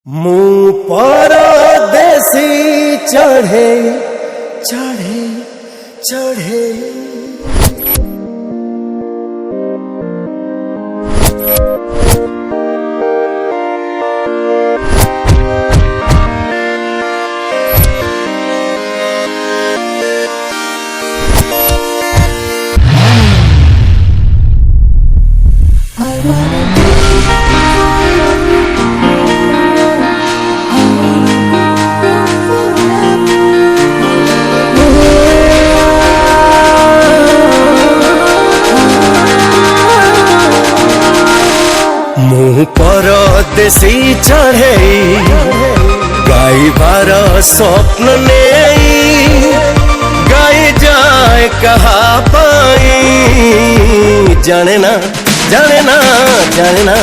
मुँह परदेसी चढ़े चढ़े चढ़े। मुँह परदेसी चढ़े गाइबार स्वप्न नहीं गाई जाए कहा पाई जाने ना जाने ना जाने ना।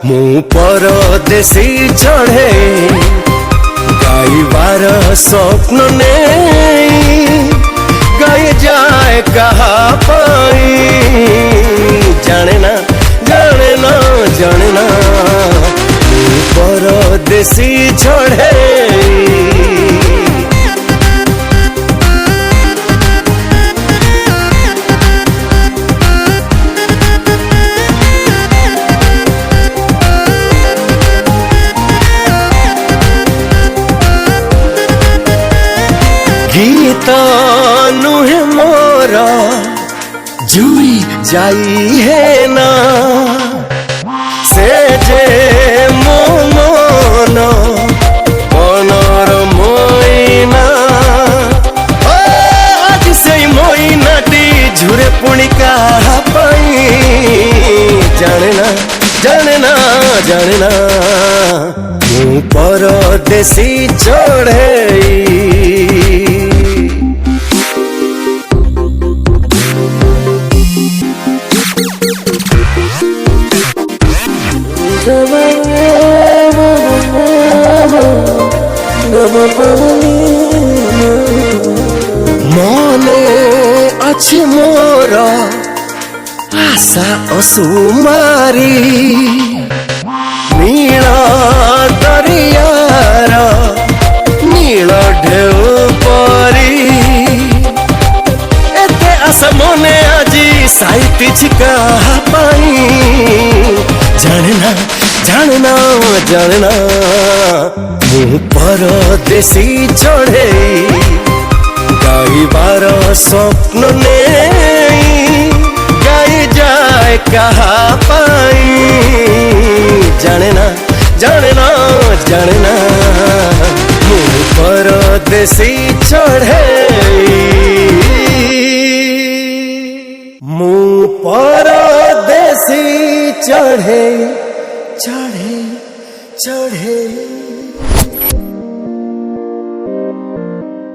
मुँह परदेसी चढ़े गाइबार स्वप्न नहीं गाई जाए कहा पाई जाने ना जाने ना जाने ना। परदेसी चढ़े गीत नुहे मोरा जुई जाई है ना से जे मोन मनर मोइना आज से मोइनाटी झुरे पुणी कहा पाई जाने ना जाने ना जाने ना। मुँह परदेसी चढ़े मने अच्छे मोर आशा असुमारी नील दरियार नील ढेउ परी एते आशा मने आजी साइती कहा पाई जानना जानना जानना। मुँह परदेसी चढ़े गाइबार स्वप्न नहीं गाई जाए कहा पाई जाने ना जाने ना जाने ना। मुँह परदेसी चढ़े मुँह परदेसी चढ़े चढ़े चढ़े।